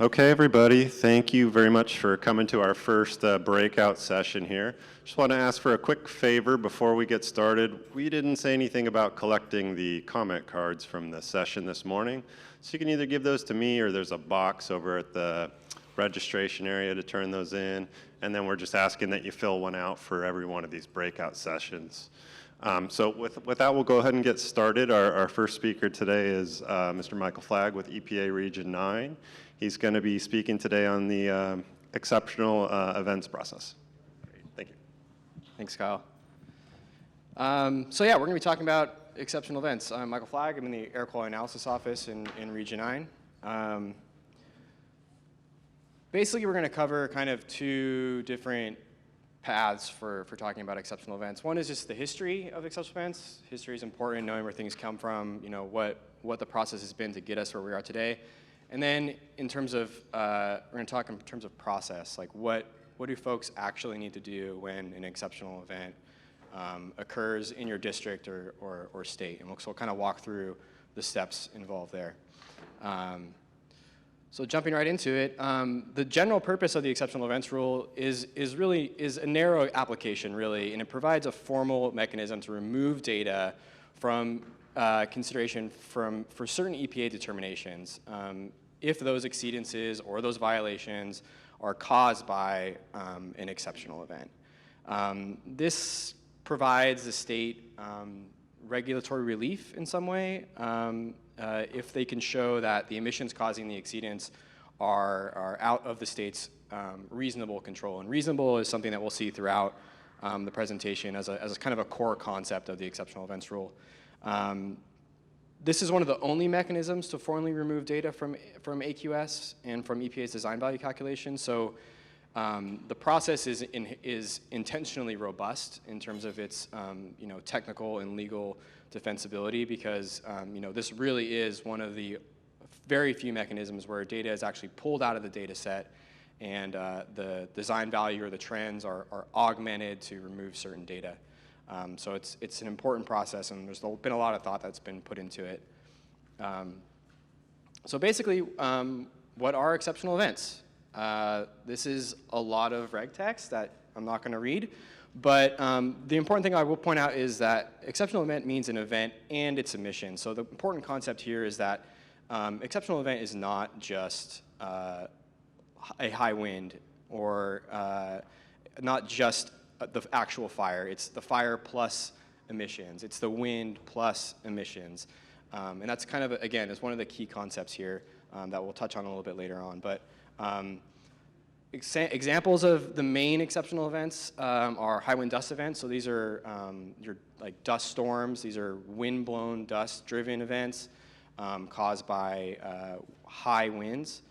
Okay, everybody, thank you very much for coming to our first breakout session here. Just want to ask for a quick favor before we get started. We didn't say anything about collecting the comment cards from the session this morning, so you can either give those to me or there's a box over at the registration area to turn those in, and then we're just asking that you fill one out for every one of these breakout sessions. So with that, we'll go ahead and get started. Our first speaker today is Mr. Michael Flagg with EPA Region 9. He's going to be speaking today on the exceptional events process. Great. Thank you. Thanks, Kyle. So yeah, we're going to be talking about exceptional events. I'm Michael Flagg. I'm in the Air Quality Analysis Office in Region 9. Basically, we're going to cover kind of two different paths for talking about exceptional events. One is just the history of exceptional events. History is important, knowing where things come from, you know, what the process has been to get us where we are today. And then in terms of, we're going to talk in terms of process, like what do folks actually need to do when an exceptional event occurs in your district or state. And we'll kind of walk through the steps involved there. So jumping right into it, the general purpose of the exceptional events rule is a narrow application, really, and it provides a formal mechanism to remove data from consideration for certain EPA determinations if those exceedances or those violations are caused by an exceptional event. This provides the state regulatory relief in some way if they can show that the emissions causing the exceedance are out of the state's reasonable control. And reasonable is something that we'll see throughout the presentation as a kind of a core concept of the exceptional events rule. This is one of the only mechanisms to formally remove data from AQS and from EPA's design value calculation. So the process is intentionally robust in terms of its technical and legal defensibility, because this really is one of the very few mechanisms where data is actually pulled out of the data set and the design value or the trends are augmented to remove certain data. So it's an important process, and there's been a lot of thought that's been put into it. So basically, what are exceptional events? This is a lot of reg text that I'm not going to read, but the important thing I will point out is that exceptional event means an event and its emission. So the important concept here is that exceptional event is not just a high wind or not just the actual fire. It's the fire plus emissions. It's the wind plus emissions. And that's kind of, again, is one of the key concepts here that we'll touch on a little bit later on. But examples of the main exceptional events are high wind dust events. So these are your like dust storms. These are wind-blown, dust-driven events caused by high winds.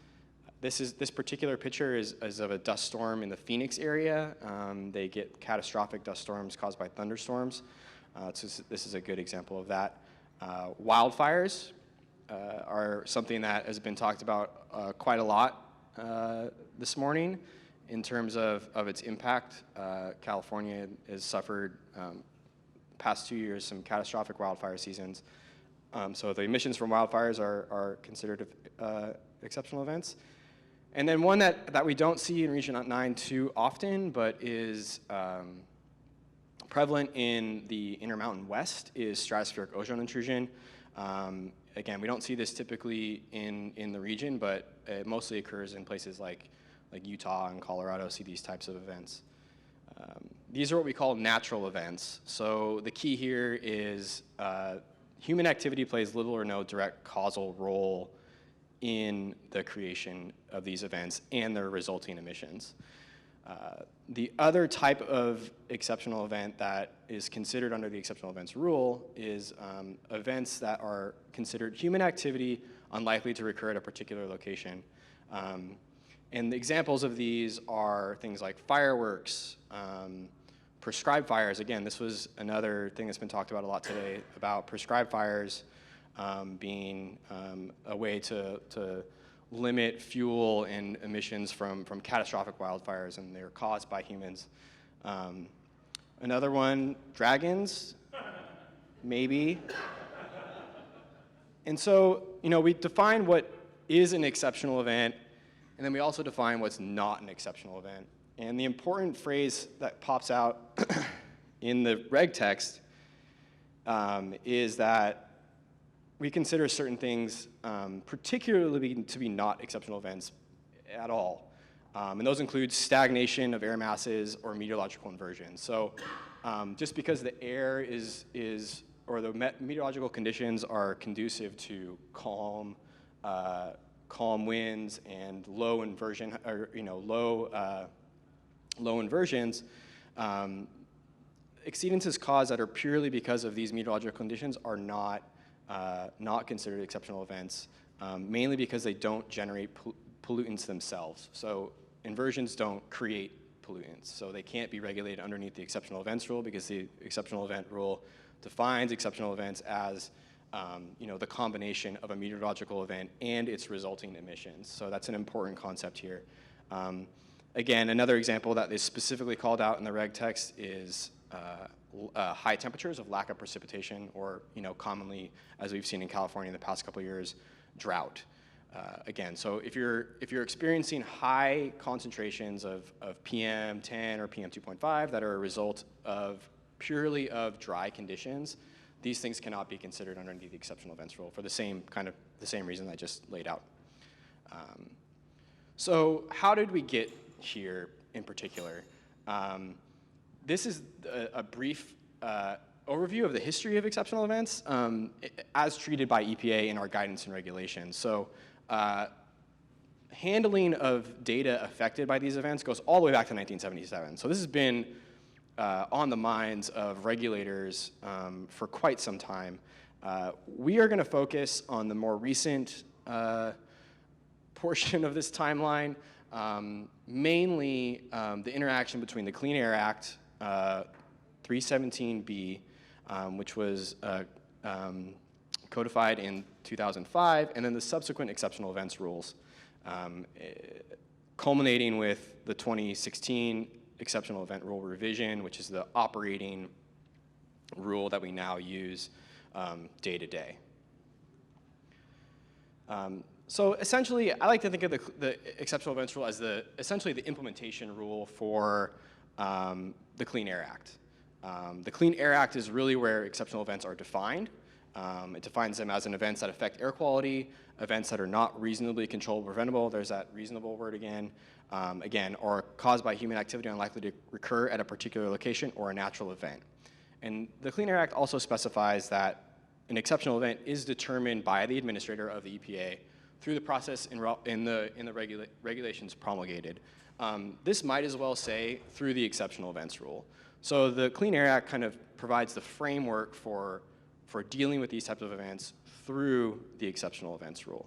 This particular picture is of a dust storm in the Phoenix area. They get catastrophic dust storms caused by thunderstorms. So this is a good example of that. Wildfires are something that has been talked about quite a lot this morning in terms of its impact. California has suffered past 2 years some catastrophic wildfire seasons. So the emissions from wildfires are considered exceptional events. And then one that we don't see in Region 9 too often, but is prevalent in the Intermountain West, is stratospheric ozone intrusion. Again, we don't see this typically in the region, but it mostly occurs in places like Utah and Colorado see these types of events. These are what we call natural events. So the key here is human activity plays little or no direct causal role in the creation of these events and their resulting emissions. The other type of exceptional event that is considered under the exceptional events rule is events that are considered human activity unlikely to recur at a particular location. And the examples of these are things like fireworks, prescribed fires. Again, this was another thing that's been talked about a lot today, about prescribed fires being a way to limit fuel and emissions from catastrophic wildfires, and they're caused by humans. Another one, dragons, maybe. And so, we define what is an exceptional event And then we also define what's not an exceptional event. And the important phrase that pops out in the reg text is that we consider certain things particularly to be not exceptional events at all. And those include stagnation of air masses or meteorological inversion. So just because the air or the meteorological conditions are conducive to calm winds and low inversion, or low inversions, exceedances caused that are purely because of these meteorological conditions are not considered exceptional events, mainly because they don't generate pollutants themselves. So inversions don't create pollutants, so they can't be regulated underneath the exceptional events rule, because the exceptional event rule defines exceptional events as the combination of a meteorological event and its resulting emissions. So that's an important concept here. Again, another example that is specifically called out in the reg text is high temperatures of lack of precipitation, or commonly, as we've seen in California in the past couple of years, drought. Again, so if you're experiencing high concentrations of PM10 or PM2.5 that are a result purely of dry conditions, these things cannot be considered underneath the exceptional events rule for the same reason I just laid out. So how did we get here in particular? This is a brief overview of the history of exceptional events as treated by EPA in our guidance and regulations. So handling of data affected by these events goes all the way back to 1977. So this has been on the minds of regulators for quite some time. We are going to focus on the more recent portion of this timeline, mainly the interaction between the Clean Air Act 317B, which was codified in 2005, and then the subsequent exceptional events rules, culminating with the 2016 exceptional event rule revision, which is the operating rule that we now use day to day. So essentially, I like to think of the exceptional events rule as essentially the implementation rule for the Clean Air Act. The Clean Air Act is really where exceptional events are defined. It defines them as events that affect air quality, events that are not reasonably controlled or preventable, there's that reasonable word again, or caused by human activity unlikely to recur at a particular location or a natural event. And the Clean Air Act also specifies that an exceptional event is determined by the administrator of the EPA through the process in the regulations promulgated. This might as well say through the exceptional events rule. So the Clean Air Act kind of provides the framework for dealing with these types of events through the exceptional events rule.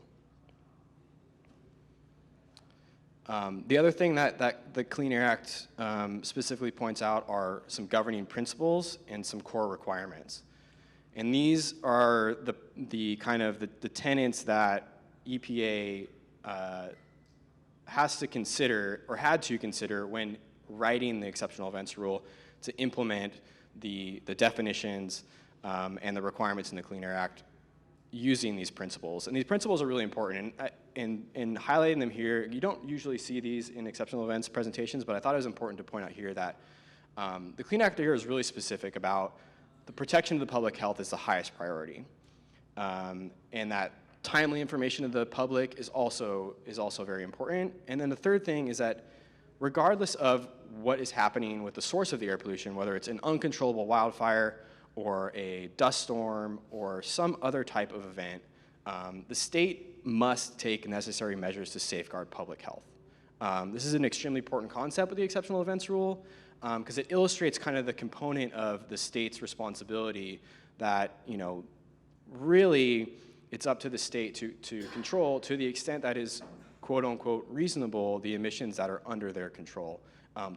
The other thing that the Clean Air Act specifically points out are some governing principles and some core requirements. And these are the tenets that EPA has to consider, or had to consider, when writing the exceptional events rule to implement the definitions and the requirements in the Clean Air Act using these principles. And these principles are really important. And in highlighting them here, you don't usually see these in exceptional events presentations, but I thought it was important to point out here that the Clean Act here is really specific about the protection of the public health is the highest priority. And that timely information to the public is also very important. And then the third thing is that regardless of what is happening with the source of the air pollution, whether it's an uncontrollable wildfire or a dust storm or some other type of event, the state must take necessary measures to safeguard public health. This is an extremely important concept with the exceptional events rule because it illustrates kind of the component of the state's responsibility that, really it's up to the state to control to the extent that is quote unquote reasonable the emissions that are under their control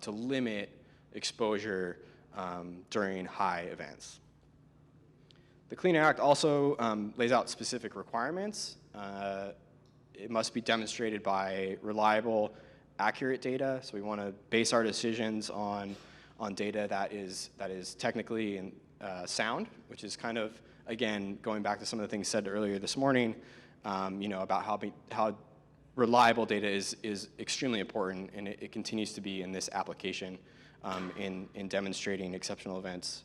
to limit exposure during high events. The Clean Air Act also lays out specific requirements. It must be demonstrated by reliable, accurate data. So we want to base our decisions on data that is technically and sound, which is kind of, again, going back to some of the things said earlier this morning, about how reliable data is extremely important, and it continues to be in this application in demonstrating exceptional events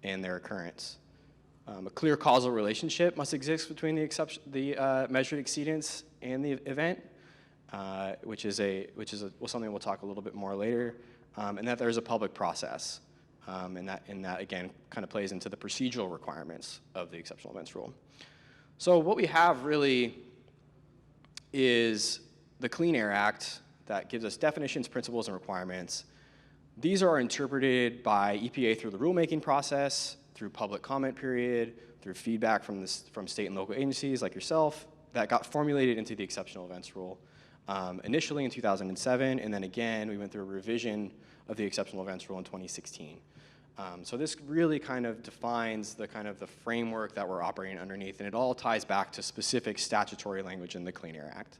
and their occurrence. A clear causal relationship must exist between the measured exceedance and the event, which is something we'll talk a little bit more later, and that there's a public process, and that again kind of plays into the procedural requirements of the exceptional events rule. So what we have really is the Clean Air Act that gives us definitions, principles, and requirements. These are interpreted by EPA through the rulemaking process, through public comment period, through feedback from state and local agencies like yourself, that got formulated into the exceptional events rule. Initially in 2007, and then again, we went through a revision of the exceptional events rule in 2016. So this really kind of defines the framework that we're operating underneath, and it all ties back to specific statutory language in the Clean Air Act.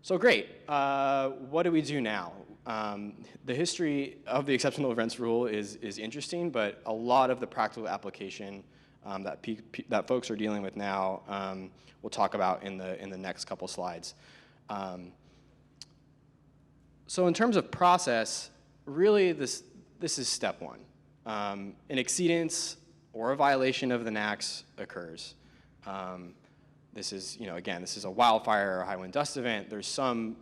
So great, what do we do now? The history of the exceptional events rule is interesting, but a lot of the practical application that folks are dealing with now, we'll talk about in the next couple slides. So in terms of process, really this is step one. An exceedance or a violation of the NAAQS occurs. This is, again, this is a wildfire or a high wind dust event. There's some,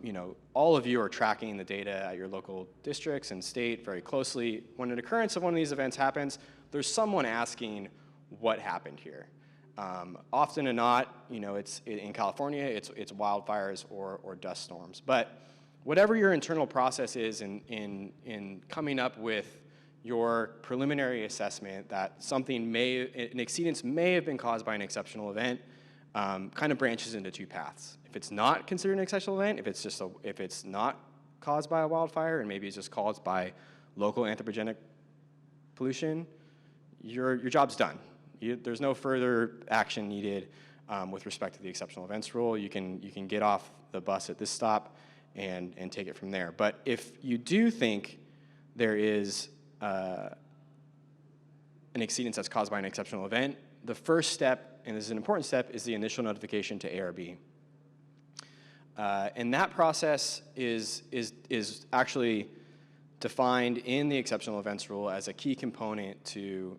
all of you are tracking the data at your local districts and state very closely. When an occurrence of one of these events happens, there's someone asking what happened here. Often or not, it's in California, it's wildfires or dust storms. But whatever your internal process is in coming up with your preliminary assessment that an exceedance may have been caused by an exceptional event, kind of branches into two paths. If it's not considered an exceptional event, if it's not caused by a wildfire and maybe it's just caused by local anthropogenic pollution, your job's done. There's no further action needed with respect to the exceptional events rule. You can get off the bus at this stop and take it from there. But if you do think there is an exceedance that's caused by an exceptional event, the first step, and this is an important step, is the initial notification to ARB. And that process is actually defined in the exceptional events rule as a key component to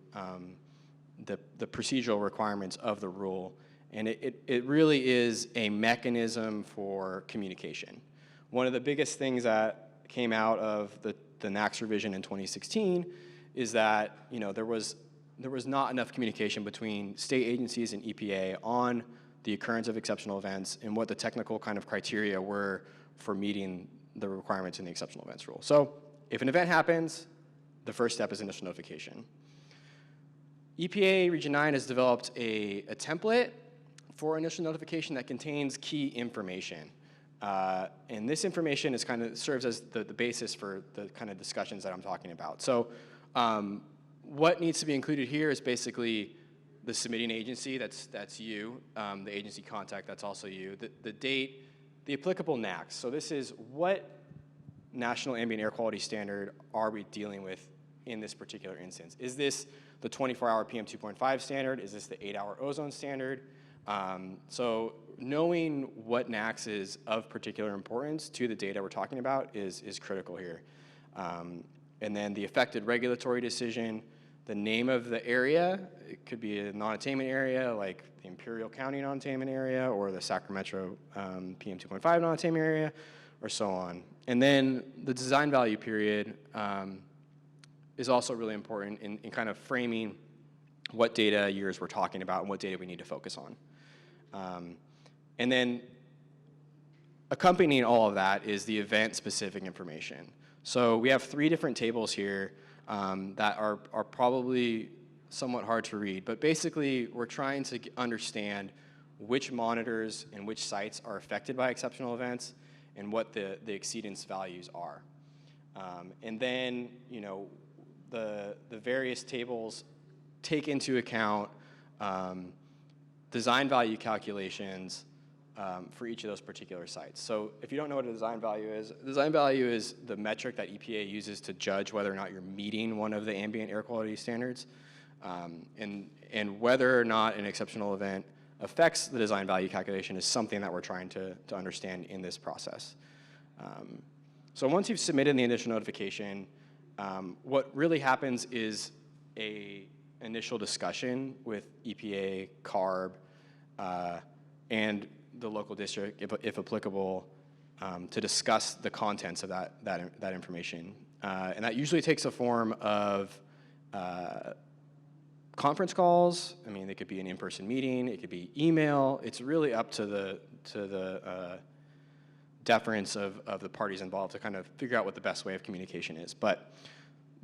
the procedural requirements of the rule. And it really is a mechanism for communication. One of the biggest things that came out of the NAAQS revision in 2016 is that there was not enough communication between state agencies and EPA on the occurrence of exceptional events and what the technical kind of criteria were for meeting the requirements in the exceptional events rule. So if an event happens, the first step is initial notification. EPA Region 9 has developed a template for initial notification that contains key information. And this information serves as the basis for the kind of discussions that I'm talking about. So what needs to be included here is basically the submitting agency, that's you, the agency contact, that's also you, the date, the applicable NAAQS. So this is what national ambient air quality standard are we dealing with in this particular instance? Is this the 24-hour PM 2.5 standard? Is this the 8-hour ozone standard? So knowing what NAAQS is of particular importance to the data we're talking about is critical here. And then the affected regulatory decision, the name of the area, it could be a non-attainment area like the Imperial County non-attainment area or the Sacramento PM 2.5 non-attainment area, or so on. And then the design value period is also really important in kind of framing what data years we're talking about and what data we need to focus on. And then accompanying all of that is the event-specific information. So we have 3 different tables here that are probably somewhat hard to read, but basically we're trying to understand which monitors and which sites are affected by exceptional events and what the exceedance values are. And then, the various tables take into account design value calculations for each of those particular sites. So if you don't know what a design value is the metric that EPA uses to judge whether or not you're meeting one of the ambient air quality standards, and whether or not an exceptional event affects the design value calculation is something that we're trying to understand in this process. So once you've submitted the initial notification, what really happens is a initial discussion with EPA, CARB, and the local district, if applicable, to discuss the contents of that information. And that usually takes a form of conference calls. I mean, it could be an in-person meeting, it could be email. It's really up to the deference of the parties involved to kind of figure out what the best way of communication is. But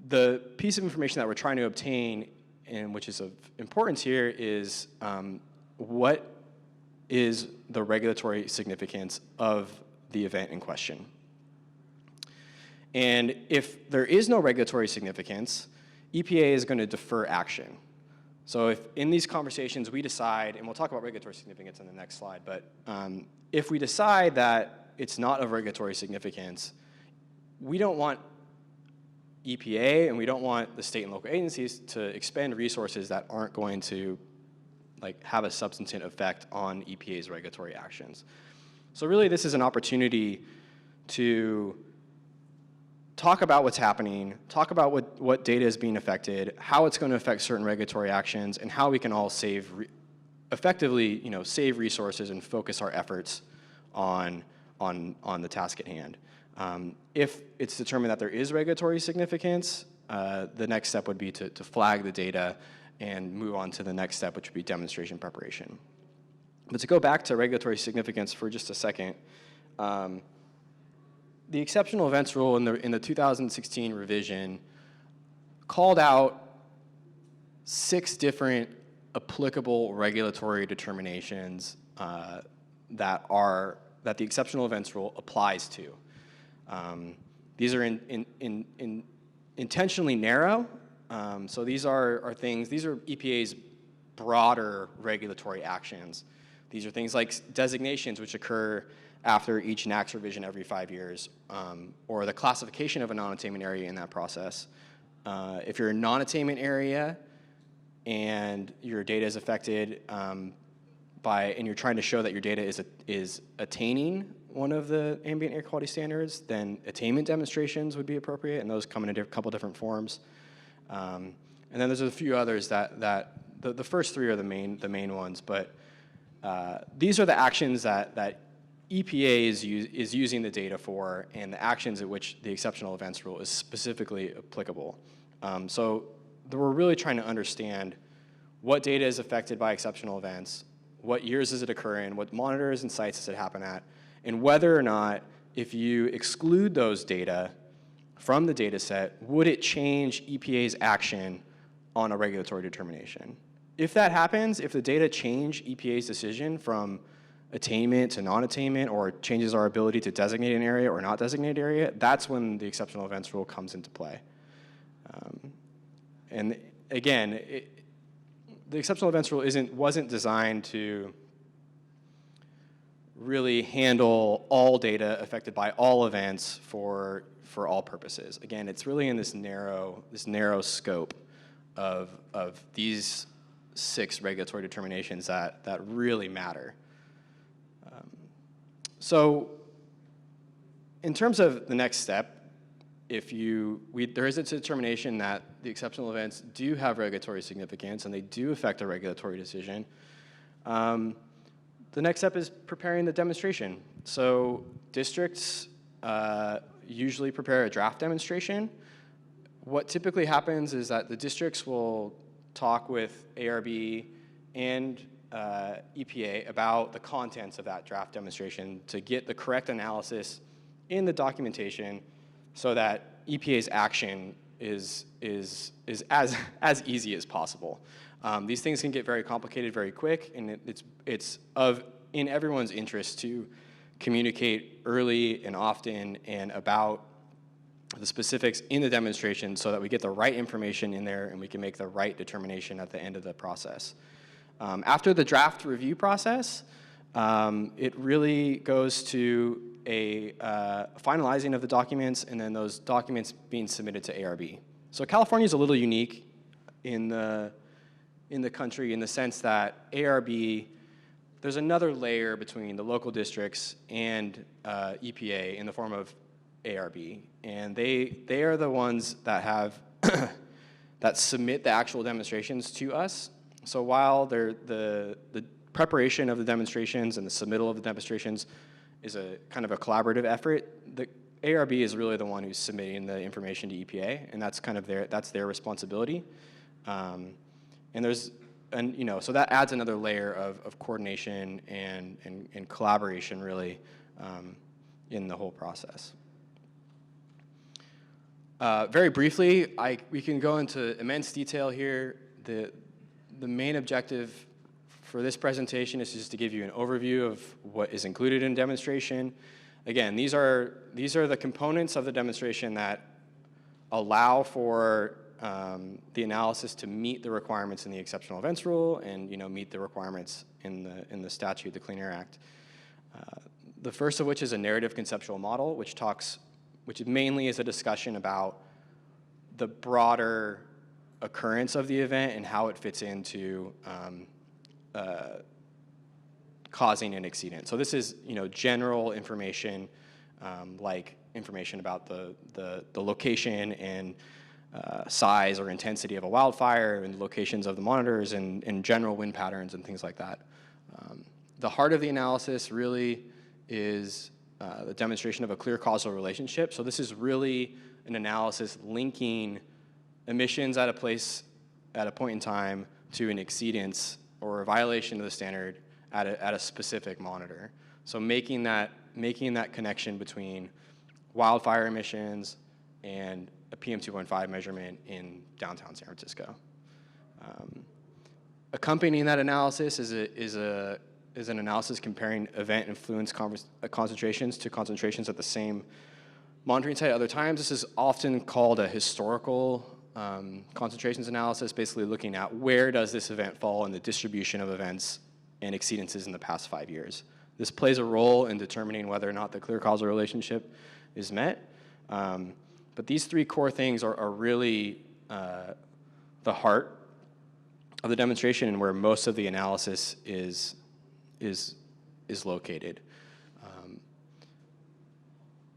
the piece of information that we're trying to obtain, and which is of importance here, is what is the regulatory significance of the event in question. And if there is no regulatory significance, EPA is going to defer action. So if in these conversations we decide, and we'll talk about regulatory significance in the next slide, but if we decide that it's not of regulatory significance, we don't want EPA and we don't want the state and local agencies to expend resources that aren't going to have a substantive effect on EPA's regulatory actions. So really this is an opportunity to talk about what's happening, talk about what data is being affected, how it's going to affect certain regulatory actions, and how we can all effectively save resources and focus our efforts on the task at hand. If it's determined that there is regulatory significance, the next step would be to flag the data and move on to the next step, which would be demonstration preparation. But to go back to regulatory significance for just a second, the exceptional events rule in the 2016 revision called out 6 different applicable regulatory determinations that the exceptional events rule applies to. These are intentionally narrow. So these are EPA's broader regulatory actions. These are things like designations, which occur after each NAAQS revision every 5 years, or the classification of a non-attainment area in that process. If you're a non-attainment area and your data is affected and you're trying to show that your data is attaining one of the ambient air quality standards, then attainment demonstrations would be appropriate, and those come in a couple different forms. And then there's a few others that the first 3 are the main ones, but these are the actions that EPA is using the data for, and the actions at which the exceptional events rule is specifically applicable. So we're really trying to understand what data is affected by exceptional events, what years does it occur in, what monitors and sites does it happen at, and whether or not, if you exclude those data from the data set, would it change EPA's action on a regulatory determination? If that happens, if the data change EPA's decision from attainment to non-attainment, or changes our ability to designate an area or not designate an area, that's when the exceptional events rule comes into play. And again, the exceptional events rule wasn't designed to really handle all data affected by all events for all purposes. Again, it's really in this narrow scope of these 6 regulatory determinations that really matter. So in terms of the next step, there is a determination that the exceptional events do have regulatory significance and they do affect a regulatory decision. The next step is preparing the demonstration. So districts usually prepare a draft demonstration. What typically happens is that the districts will talk with ARB and EPA about the contents of that draft demonstration to get the correct analysis in the documentation so that EPA's action is as easy as possible. These things can get very complicated very quick, and it's in everyone's interest to communicate early and often and about the specifics in the demonstration so that we get the right information in there and we can make the right determination at the end of the process. After the draft review process, it really goes to a finalizing of the documents and then those documents being submitted to ARB. So California is a little unique in the country in the sense that ARB there's another layer between the local districts and EPA in the form of ARB, and they are the ones that have that submit the actual demonstrations to us. So while the preparation of the demonstrations and the submittal of the demonstrations is a kind of a collaborative effort, the ARB is really the one who's submitting the information to EPA, and that's kind of their responsibility. And so that adds another layer of coordination and collaboration really in the whole process. Very briefly, we can go into immense detail here. The main objective for this presentation is just to give you an overview of what is included in demonstration. Again, these are the components of the demonstration that allow for the analysis to meet the requirements in the exceptional events rule and meet the requirements in the statute, the Clean Air Act. The first of which is a narrative conceptual model, which mainly is a discussion about the broader occurrence of the event and how it fits into causing an exceedant. So this is general information like information about the location and size or intensity of a wildfire and locations of the monitors and general wind patterns and things like that. The heart of the analysis really is the demonstration of a clear causal relationship. So this is really an analysis linking emissions at a point in time to an exceedance or a violation of the standard at a specific monitor. So making that connection between wildfire emissions and a PM2.5 measurement in downtown San Francisco. Accompanying that analysis is an analysis comparing event influence concentrations to concentrations at the same monitoring site at other times. This is often called a historical concentrations analysis, basically looking at where does this event fall in the distribution of events and exceedances in the past 5 years. This plays a role in determining whether or not the clear causal relationship is met. But these three core things are really the heart of the demonstration and where most of the analysis is located.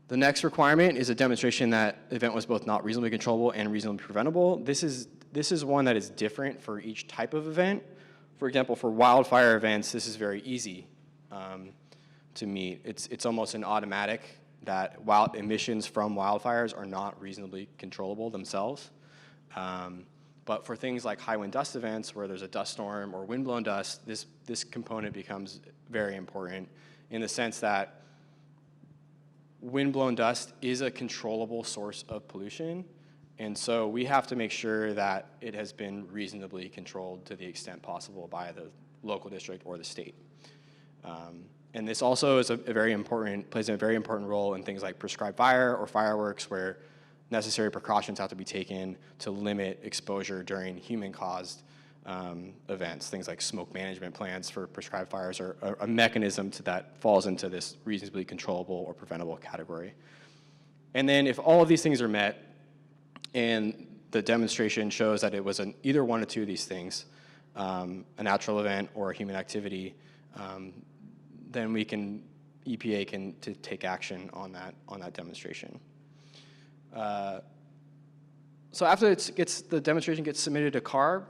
The next requirement is a demonstration that the event was both not reasonably controllable and reasonably preventable. This is one that is different for each type of event. For example, for wildfire events, this is very easy to meet. It's almost an automatic that emissions from wildfires are not reasonably controllable themselves. But for things like high wind dust events where there's a dust storm or windblown dust, this component becomes very important in the sense that windblown dust is a controllable source of pollution. And so we have to make sure that it has been reasonably controlled to the extent possible by the local district or the state. And this also is plays a very important role in things like prescribed fire or fireworks where necessary precautions have to be taken to limit exposure during human-caused events. Things like smoke management plans for prescribed fires are a mechanism that falls into this reasonably controllable or preventable category. And then if all of these things are met and the demonstration shows that it was either one or two of these things, a natural event or a human activity, then EPA can take action on that demonstration. So after the demonstration gets submitted to CARB,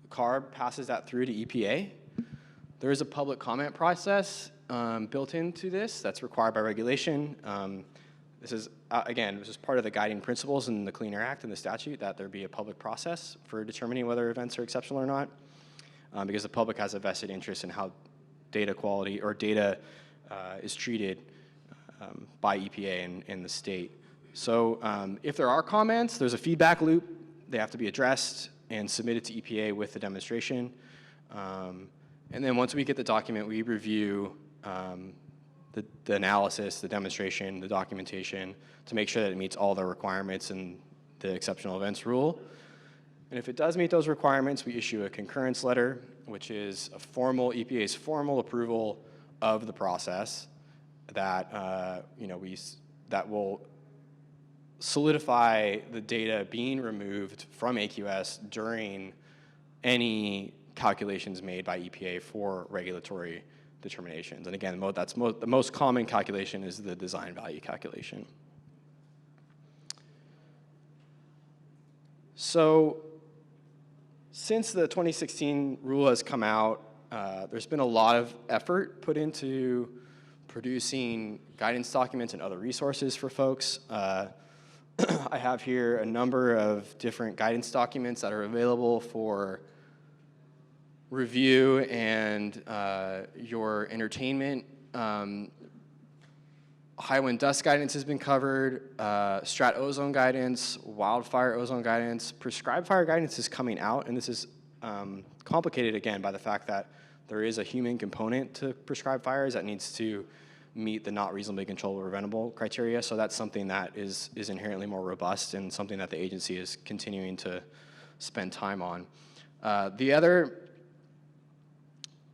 CARB passes that through to EPA. There is a public comment process built into this that's required by regulation. This is part of the guiding principles in the Clean Air Act and the statute that there be a public process for determining whether events are exceptional or not, because the public has a vested interest in how data quality or data is treated by EPA and the state. So if there are comments, there's a feedback loop. They have to be addressed and submitted to EPA with the demonstration. And then once we get the document, we review the analysis, the demonstration, the documentation to make sure that it meets all the requirements in the exceptional events rule. And if it does meet those requirements, we issue a concurrence letter, which is EPA's formal approval of the process that that will solidify the data being removed from AQS during any calculations made by EPA for regulatory determinations. And again, the most common calculation is the design value calculation. So since the 2016 rule has come out, there's been a lot of effort put into producing guidance documents and other resources for folks. I have here a number of different guidance documents that are available for review and your entertainment. High wind dust guidance has been covered, strat ozone guidance, wildfire ozone guidance, prescribed fire guidance is coming out, and this is complicated again by the fact that there is a human component to prescribed fires that needs to meet the not reasonably controllable or preventable criteria, so that's something that is inherently more robust and something that the agency is continuing to spend time on. The other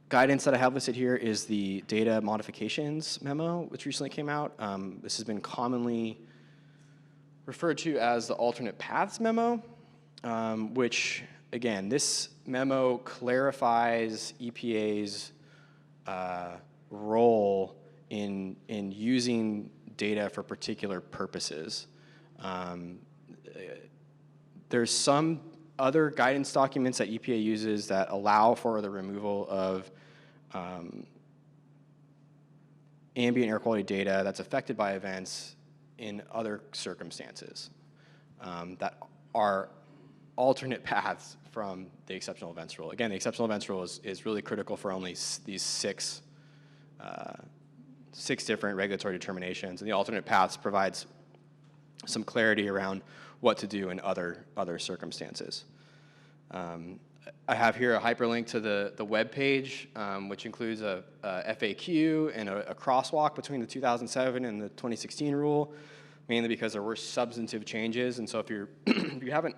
guidance that I have listed here is the data modifications memo, which recently came out. This has been commonly referred to as the alternate paths memo, which, again, this memo clarifies EPA's role in using data for particular purposes. There's some other guidance documents that EPA uses that allow for the removal of ambient air quality data that's affected by events in other circumstances that are alternate paths from the exceptional events rule. Again, the exceptional events rule is really critical for only these six different regulatory determinations, and the alternate paths provides some clarity around what to do in other circumstances. I have here a hyperlink to the web page, which includes a FAQ and a crosswalk between the 2007 and the 2016 rule, mainly because there were substantive changes. And so if if you haven't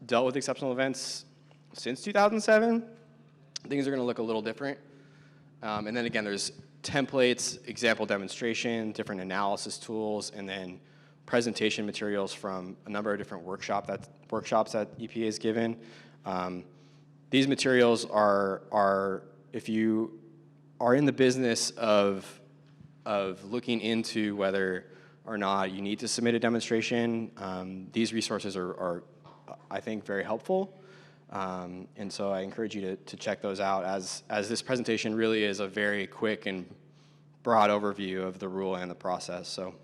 dealt with exceptional events since 2007, things are going to look a little different. And then again, there's templates, example demonstration, different analysis tools, and then presentation materials from a number of different workshops that EPA has given. These materials are if you are in the business of looking into whether or not you need to submit a demonstration, these resources are I think, very helpful. And so I encourage you to check those out, as this presentation really is a very quick and broad overview of the rule and the process. So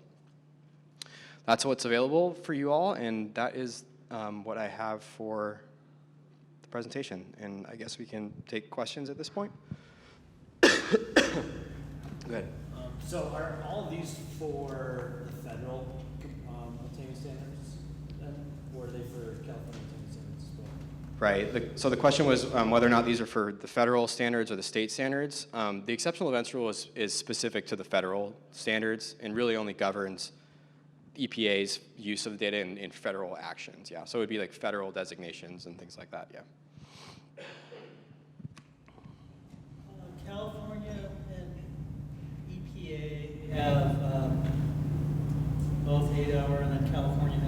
that's what's available for you all, and that is what I have for the presentation. And I guess we can take questions at this point. Go ahead. So are all of these for the federal attainment standards, then, or are they for California attainment standards as well? Right. So the question was whether or not these are for the federal standards or the state standards. The exceptional events rule is specific to the federal standards and really only governs EPA's use of the data in federal actions. Yeah. So it would be like federal designations and things like that. Yeah. California and EPA have both 8-hour, and then California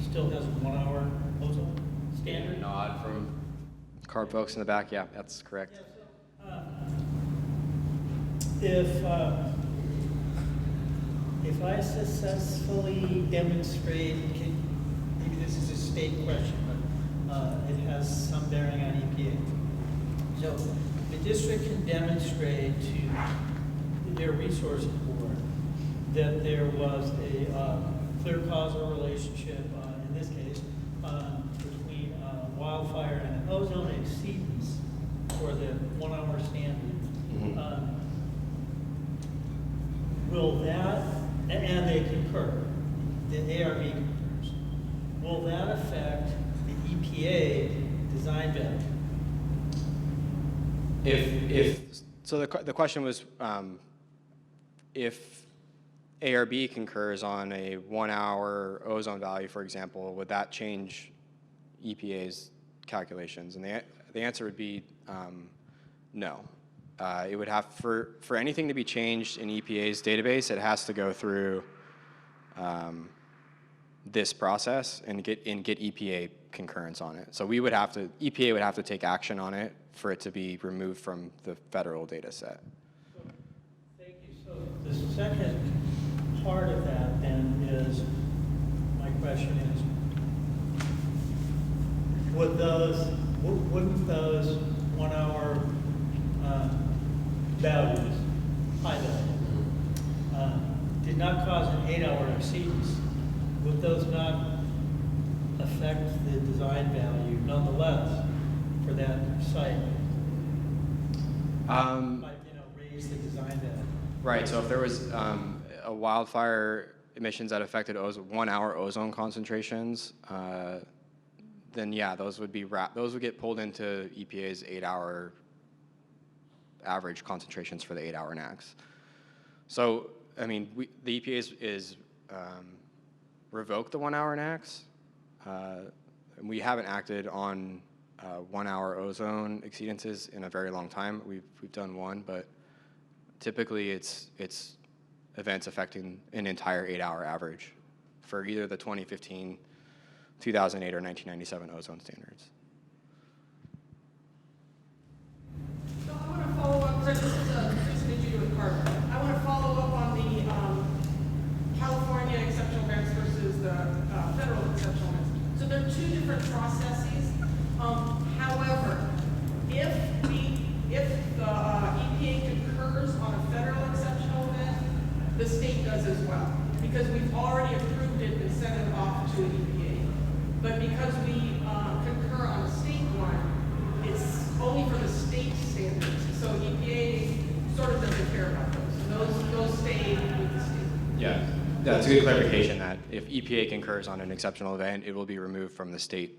still has a 1-hour ozone standard. Nod from CARB folks in the back. Yeah, that's correct. Yeah, so, if I successfully demonstrate, maybe this is a state question, but it has some bearing on EPA. So the district can demonstrate to their resource board that there was a clear causal relationship, in this case, between wildfire and an ozone exceedance for the 1-hour standard. Mm-hmm. Will that, and they concur, the ARB concurs, will that affect the EPA design value? So the question was, if ARB concurs on a 1-hour ozone value, for example, would that change EPA's calculations? And the answer would be no. It would have, for anything to be changed in EPA's database, it has to go through this process and get EPA concurrence on it. So we would have to, EPA would have to take action on it for it to be removed from the federal data set. Thank you. So the second part of that then is, my question is, wouldn't those 1 hour values, high values, did not cause an 8 hour exceedance, would those not affect the design value nonetheless for that site? Might, raise the design value. Right, so if there was a wildfire emissions that affected 1 hour ozone concentrations, then yeah, those would get pulled into EPA's 8 hour average concentrations for the 8 hour NACs. So, I mean, the EPA is revoked the 1 hour NACs. And we haven't acted on 1 hour ozone exceedances in a very long time. We've done one, but typically it's events affecting an entire 8 hour average for either the 2015, 2008, or 1997 ozone standards. So I want to follow up, because this is a recent issue with CARB. I want to follow up on the California exceptional events versus the federal exceptional events. So they're two different processes. However, if the EPA concurs on a federal exceptional event, the state does as well, because we've already approved it and sent it off to the EPA. But because we concur on a state one, it's only for the state standards. So EPA sort of doesn't care about those. Those stay with the state. Yeah, that's a good clarification that if EPA concurs on an exceptional event, it will be removed from the state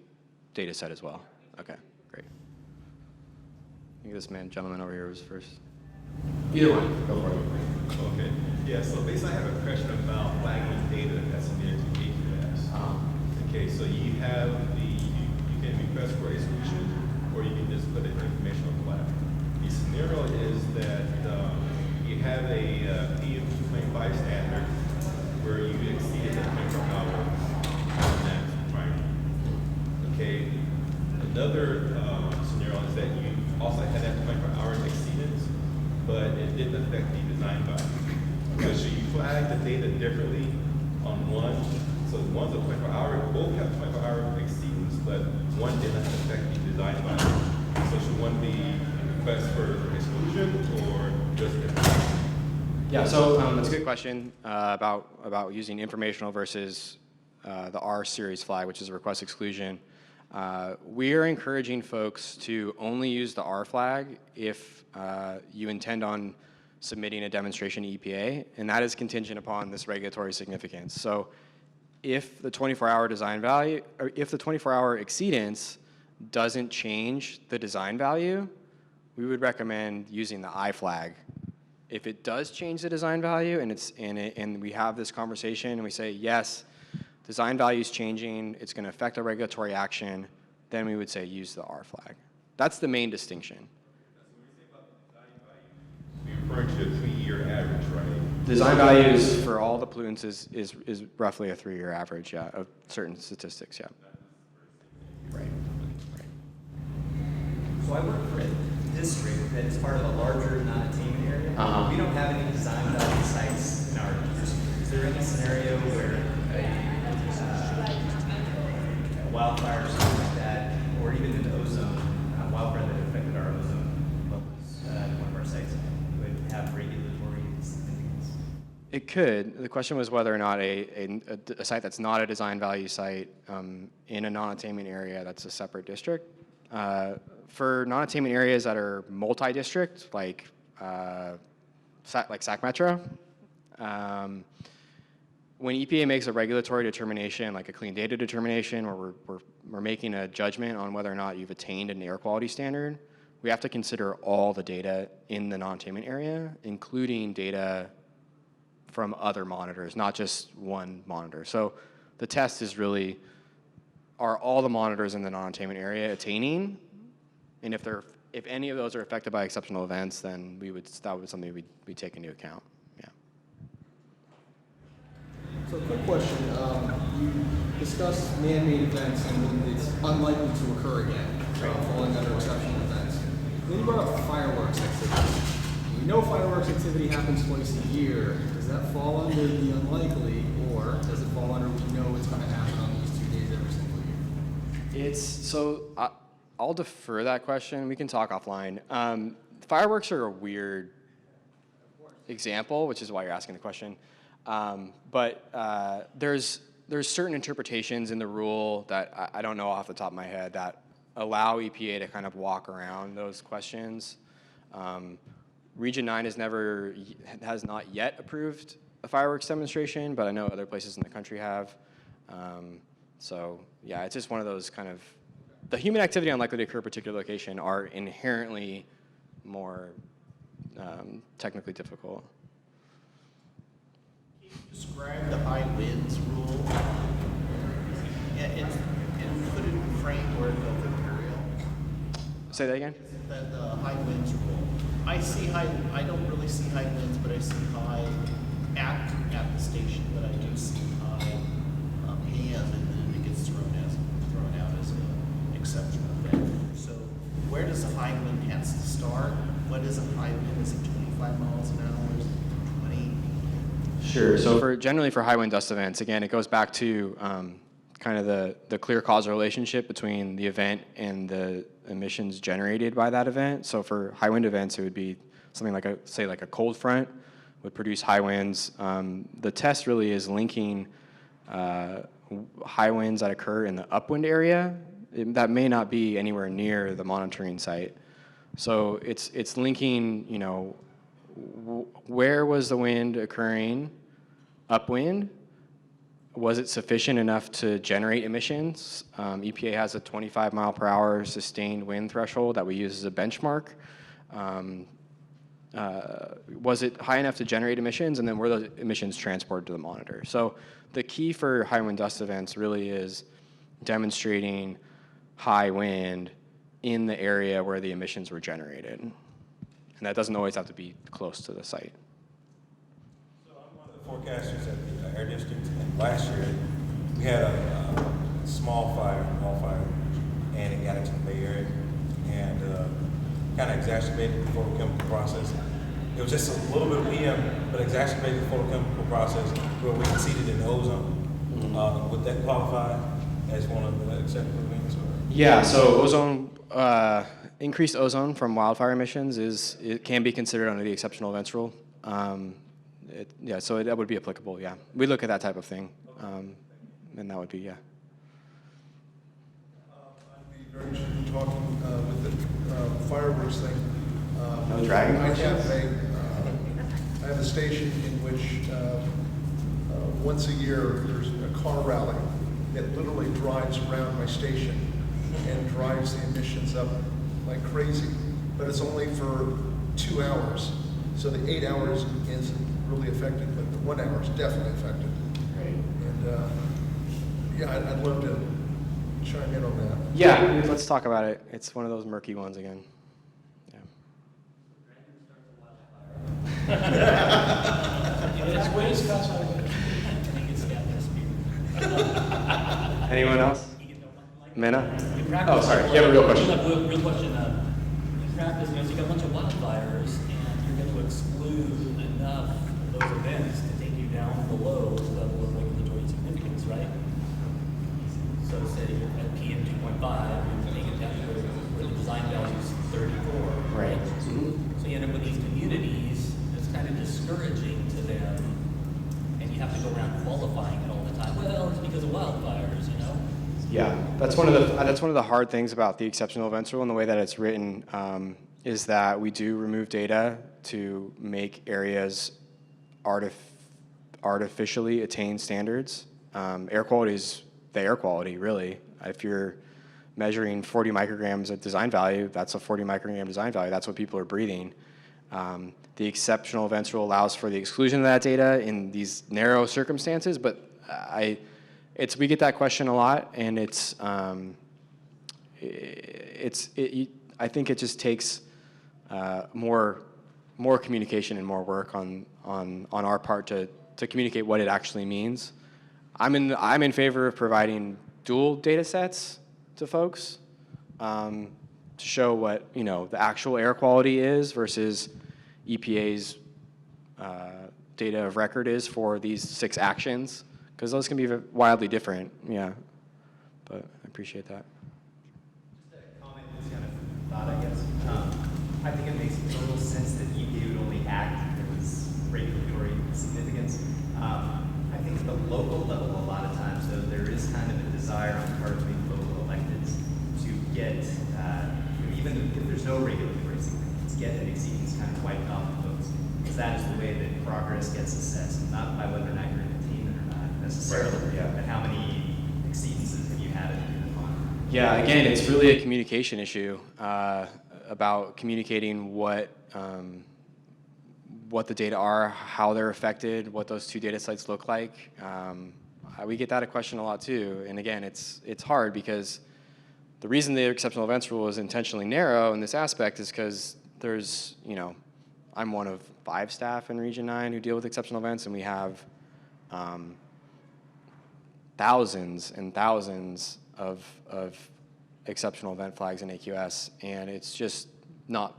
data set as well. Okay, great. I think this gentleman over here was first. Either one, go for it. Okay. Yeah, so basically I have a question about lagging data that's near to PQAOs. Okay, so you have you can request for exclusion, or you can just put an informational flag. The scenario is that you have a PM2.5 standard where you exceeded the 24-hour max requirement. Okay, another scenario is that you also had that 24-hour exceedance, but it didn't affect the design value. So should you flag the data differently on one? So one's a 24-hour, both have 24-hour exceedance, but one didn't affect the design value. So should one be request for exclusion or just information? Yeah, so that's a good question about using informational versus the R series flag, which is a request exclusion. We are encouraging folks to only use the R flag if you intend on submitting a demonstration to EPA, and that is contingent upon this regulatory significance. So if the 24-hour design value, or if the 24-hour exceedance doesn't change the design value, we would recommend using the I flag. If it does change the design value and we have this conversation and we say, yes, design value is changing, it's going to affect our regulatory action, then we would say use the R flag. That's the main distinction. You're referring to a 3-year average, right? Design values for all the pollutants is roughly a 3-year average, yeah, of certain statistics, yeah. Right. So I work for a district that is part of a larger non-attainment area. Uh-huh. We don't have any design value sites in our district. Is there any scenario where a wildfire or something like that, or even an ozone wildfire that affected our ozone levels at one of our sites, would have regulatory significance? It could. The question was whether or not a site that's not a design value site in a non-attainment area that's a separate district. For non-attainment areas that are multi-district, like SAC Metro, when EPA makes a regulatory determination, like a clean data determination, or we're making a judgment on whether or not you've attained an air quality standard, we have to consider all the data in the non-attainment area, including data from other monitors, not just one monitor. So the test is really, are all the monitors in the non-attainment area attaining? And if any of those are affected by exceptional events, then that would be something we take into account. Yeah. So quick question. You discuss man-made events and it's unlikely to occur again, falling under exceptional events. Then you brought up fireworks activity. We know fireworks activity happens twice a year. Does that fall under the unlikely, or does it fall under we know it's going to happen on these 2 days every single year? I'll defer that question. We can talk offline. Fireworks are a weird example, which is why you're asking the question. But there's certain interpretations in the rule that I don't know off the top of my head that allow EPA to kind of walk around those questions. Region 9 has not yet approved a fireworks demonstration, but I know other places in the country have. So yeah, it's just one of those kind of, the human activity unlikely to occur at a particular location are inherently more technically difficult. Describe the high winds rule and put it in the framework of Imperial. Say that again? The high winds rule. I don't really see high winds, but I see high at the station, but I do see high and then it gets thrown out as an exceptional event. So where does the high wind has to start? What is a high wind? Is it 25 miles an hour? Is it 20? Sure. So generally for high wind dust events, again, it goes back to kind of the clear causal relationship between the event and the emissions generated by that event. So for high wind events, it would be something like a cold front would produce high winds. The test really is linking high winds that occur in the upwind area that may not be anywhere near the monitoring site. So it's linking, where was the wind occurring upwind? Was it sufficient enough to generate emissions? EPA has a 25 mile per hour sustained wind threshold that we use as a benchmark. Was it high enough to generate emissions, and then were those emissions transported to the monitor? So the key for high wind dust events really is demonstrating high wind in the area where the emissions were generated. And that doesn't always have to be close to the site. So I'm one of the forecasters at the Air District, and last year we had a small wildfire, and it got into the Bay Area and kind of exacerbated the photochemical process. It was just a little bit of EM, but exacerbated the photochemical process where we exceeded in ozone. Would that qualify as one of the acceptable events? Yeah, so ozone, increased ozone from wildfire emissions it can be considered under the exceptional events rule. So that would be applicable, yeah. We look at that type of thing, and that would be, yeah. I'd be very interested in talking with the fireworks thing. No dragging I have a station in which once a year there's a car rally that literally drives around my station and drives the emissions up like crazy. But it's only for 2 hours. So the 8 hours isn't really affected, but the 1 hour is definitely affected. Great. And I'd love to chime in on that. Yeah, let's talk about it. It's one of those murky ones again. Anyone else? Minna? Oh, sorry. You have a real question. Real question. In practice, you got a bunch of wildfires, and you're going to exclude enough of those events to take you down below the level of regulatory significance, right? So say you're at PM 2.5, you're taking it down where the design value is 34. Right. So you end up with these communities that's kind of discouraging to them, and you have to go around qualifying it all the time. Well, it's because of wildfires, you know? Yeah, that's one of the hard things about the exceptional events rule and the way that it's written is that we do remove data to make areas artificially attain standards. Air quality is the air quality, really. If you're measuring 40 micrograms of design value, that's a 40 microgram design value. That's what people are breathing. The exceptional events rule allows for the exclusion of that data in these narrow circumstances, but we get that question a lot, and I think it just takes more communication and more work on our part to communicate what it actually means. I'm in favor of providing dual data sets to folks to show what, you know, the actual air quality is versus EPA's data of record is for these 6 actions, because those can be wildly different. Yeah, but I appreciate that. Just a comment, this kind of thought, I guess. I think it makes total sense that EPA would only act if there was regulatory significance. I think at the local level, a lot of times, though, there is kind of a desire on the part of the local electeds to get, even if there's no regulatory significance, get an exceedance kind of wiped off the books. Because that is the way that progress gets assessed, not by whether or not you're in attainment or not necessarily, but how many exceedances have you had at a given time. Yeah, again, it's really a communication issue about communicating what the data are, how they're affected, what those 2 data sites look like. We get that question a lot too, and again, it's hard because the reason the exceptional events rule is intentionally narrow in this aspect is because there's, you know, I'm one of 5 staff in Region 9 who deal with exceptional events, and we have thousands and thousands of exceptional event flags in AQS, and it's just not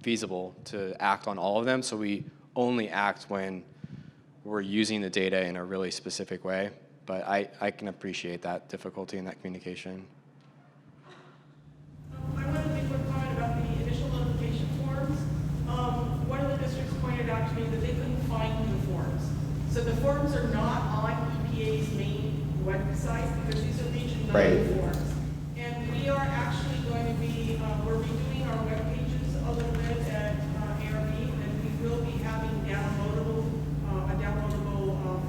feasible to act on all of them, so we only act when we're using the data in a really specific way. But I can appreciate that difficulty in that communication. I wanted to make a quick comment about the initial notification forms. One of the districts pointed out to me that they couldn't find the forms. So the forms are not on EPA's main website because these are Region 9 Right. forms. And we are actually going to be, we're redoing our web pages a little bit at ARB, and we will be having downloadable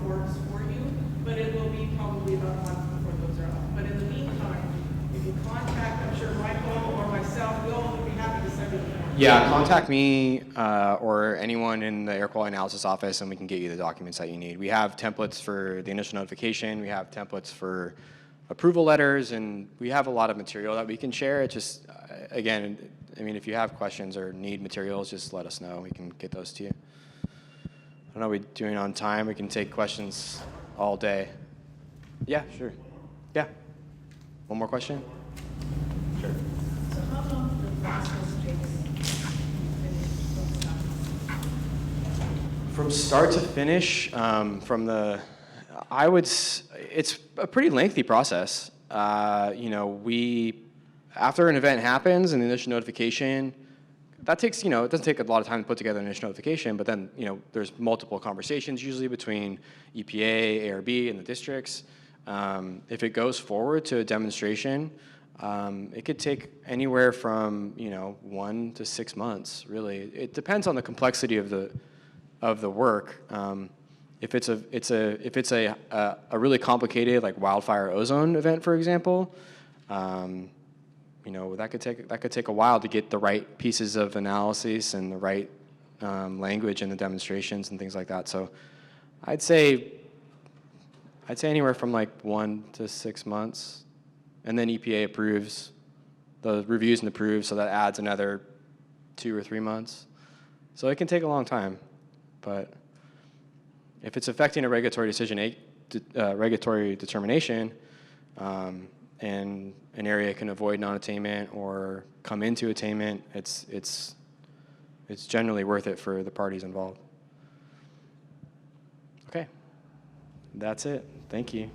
forms for you, but it will be probably about a month before those are up. But in the meantime, if you contact, I'm sure Michael or myself, we'll be happy to send you the forms. Yeah, contact me or anyone in the air quality analysis office, and we can get you the documents that you need. We have templates for the initial notification. We have templates for approval letters, and we have a lot of material that we can share. It just, again, I mean, if you have questions or need materials, just let us know. We can get those to you. I don't know, we're doing on time. We can take questions all day. Yeah, sure. Yeah. One more question? Sure. So how long the process takes to finish stuff? From start to finish, it's a pretty lengthy process. You know, after an event happens and the initial notification, that takes, you know, it doesn't take a lot of time to put together an initial notification, but then, you know, there's multiple conversations usually between EPA, ARB, and the districts. If it goes forward to a demonstration, it could take anywhere from, you know, 1 to 6 months, really. It depends on the complexity of the work. If it's a really complicated, like wildfire ozone event, for example, you know, that could take a while to get the right pieces of analysis and the right language in the demonstrations and things like that. So I'd say anywhere from like 1 to 6 months, and then EPA approves, the reviews and approves, so that adds another 2 or 3 months. So it can take a long time, but if it's affecting a regulatory determination, and an area can avoid non-attainment or come into attainment, it's generally worth it for the parties involved. Okay, that's it. Thank you.